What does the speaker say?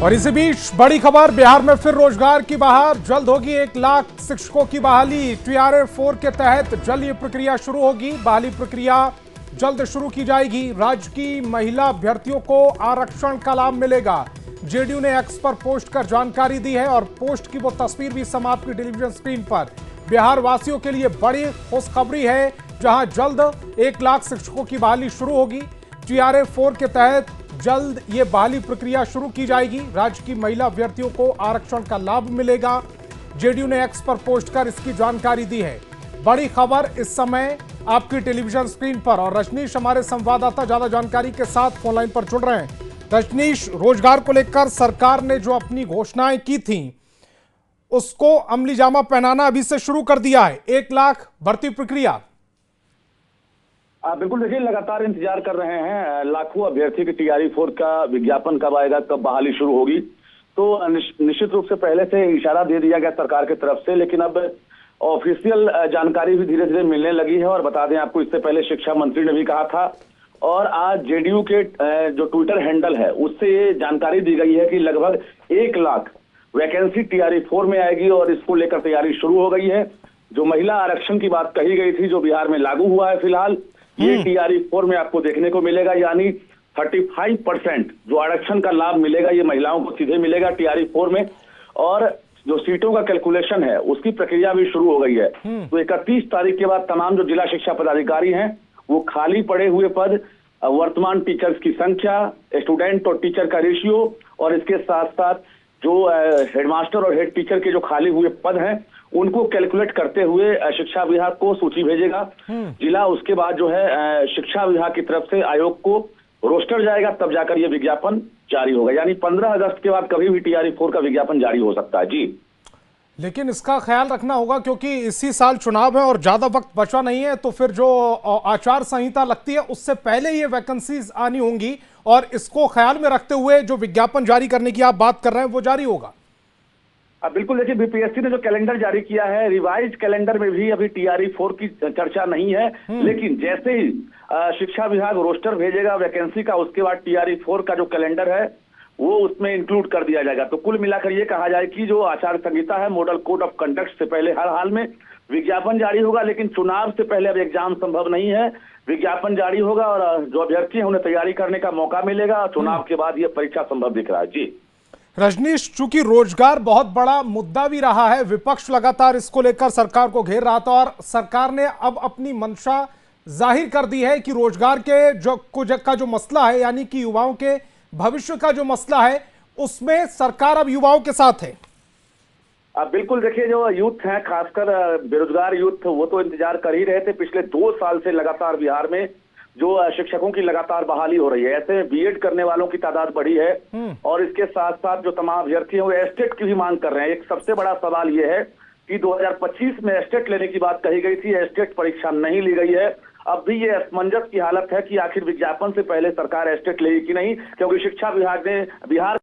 और इसी बीच बड़ी खबर, बिहार में फिर रोजगार की बहार। जल्द होगी 1 लाख शिक्षकों की बहाली। TRA-4 के तहत जल्द ये प्रक्रिया शुरू होगी। बहाली प्रक्रिया जल्द शुरू की जाएगी। राज्य की महिला अभ्यर्थियों को आरक्षण का लाभ मिलेगा। जेडीयू ने एक्स पर पोस्ट कर जानकारी दी है और पोस्ट की वो तस्वीर भी समाप्त की टेलीविजन स्क्रीन पर। बिहार वासियों के लिए बड़ी खुशखबरी है, जहां जल्द 1 लाख शिक्षकों की बहाली शुरू होगी। TRA-4 के तहत जल्द ये बहाली प्रक्रिया शुरू की जाएगी। राज्य की महिला अभ्यर्थियों को आरक्षण का लाभ मिलेगा। जेडीयू ने एक्स पर पोस्ट कर इसकी जानकारी दी है। बड़ी खबर इस समय आपकी टेलीविजन स्क्रीन पर, और रजनीश हमारे संवाददाता ज्यादा जानकारी के साथ फोन लाइन पर जुड़ रहे हैं। रजनीश, रोजगार को लेकर सरकार ने जो अपनी घोषणाएं की थी उसको अमली जामा पहनाना अभी से शुरू कर दिया है। 1 लाख भर्ती प्रक्रिया। बिल्कुल, देखिए लगातार इंतजार कर रहे हैं लाखों अभ्यर्थी की। TRA-4 का विज्ञापन कब आएगा, कब बहाली शुरू होगी, तो निश्चित रूप से पहले से इशारा दे दिया गया सरकार की तरफ से, लेकिन अब ऑफिशियल जानकारी भी धीरे धीरे मिलने लगी है। और बता दें आपको, इससे पहले शिक्षा मंत्री ने भी कहा था, और आज जेडीयू के जो ट्विटर हैंडल है उससे ये जानकारी दी गई है कि लगभग 1 लाख वैकेंसी TRA-4 में आएगी और इसको लेकर तैयारी शुरू हो गई है। जो महिला आरक्षण की बात कही गई थी, जो बिहार में लागू हुआ है फिलहाल, ये TRA-4 में आपको देखने को मिलेगा। यानी 35% जो आरक्षण का लाभ मिलेगा ये महिलाओं को सीधे मिलेगा TRA-4 में। और जो सीटों का कैलकुलेशन है उसकी प्रक्रिया भी शुरू हो गई है। तो 31 तारीख के बाद तमाम जो जिला शिक्षा पदाधिकारी हैं वो खाली पड़े हुए पद, वर्तमान टीचर्स की संख्या, स्टूडेंट और टीचर का रेशियो, और इसके साथ साथ जो हेडमास्टर और हेड टीचर के जो खाली हुए पद हैं उनको कैलकुलेट करते हुए शिक्षा विभाग को सूची भेजेगा जिला। उसके बाद जो है शिक्षा विभाग की तरफ से आयोग को रोस्टर जाएगा, तब जाकर ये विज्ञापन जारी होगा। यानी 15 अगस्त के बाद कभी भी TRA-4 का विज्ञापन जारी हो सकता है। जी, लेकिन इसका ख्याल रखना होगा क्योंकि इसी साल चुनाव है और ज्यादा वक्त बचा नहीं है, तो फिर जो आचार संहिता लगती है उससे पहले ये वैकेंसीज आनी होंगी, और इसको ख्याल में रखते हुए जो विज्ञापन जारी करने की आप बात कर रहे हैं वो जारी होगा। बिल्कुल, देखिए बीपीएससी ने जो कैलेंडर जारी किया है, रिवाइज कैलेंडर में भी अभी TRA-4 की चर्चा नहीं है, लेकिन जैसे ही शिक्षा विभाग रोस्टर भेजेगा वैकेंसी का, उसके बाद TRA-4 का जो कैलेंडर है वो उसमें इंक्लूड कर दिया जाएगा। तो कुल मिलाकर ये कहा जाए कि जो आचार संहिता है, मॉडल कोड ऑफ कंडक्ट से पहले हर हाल में विज्ञापन जारी होगा, लेकिन चुनाव से पहले अब एग्जाम संभव नहीं है। विज्ञापन जारी होगा और जो अभ्यर्थी है उन्हें तैयारी करने का मौका मिलेगा। चुनाव के बाद ये परीक्षा संभव दिख रहा है। जी रजनीश, चूंकि रोजगार बहुत बड़ा मुद्दा भी रहा है, विपक्ष लगातार इसको लेकर सरकार को घेर रहा था, और सरकार ने अब अपनी मंशा जाहिर कर दी है कि रोजगार के जो मसला है, यानी कि युवाओं के भविष्य का जो मसला है, उसमें सरकार अब युवाओं के साथ है। बिल्कुल, देखिए जो यूथ है, खासकर बेरोजगार यूथ, वो तो इंतजार कर ही रहे थे। पिछले 2 साल से लगातार बिहार में जो शिक्षकों की लगातार बहाली हो रही है, ऐसे बीएड करने वालों की तादाद बढ़ी है, और इसके साथ साथ जो तमाम अभ्यर्थी हैं वो एस्टेट की भी मांग कर रहे हैं। एक सबसे बड़ा सवाल ये है कि 2025 में एस्टेट लेने की बात कही गई थी, एस्टेट परीक्षा नहीं ली गई है। अब भी ये असमंजस की हालत है कि आखिर विज्ञापन से पहले सरकार एस्टेट लेगी कि नहीं, क्योंकि शिक्षा विभाग ने बिहार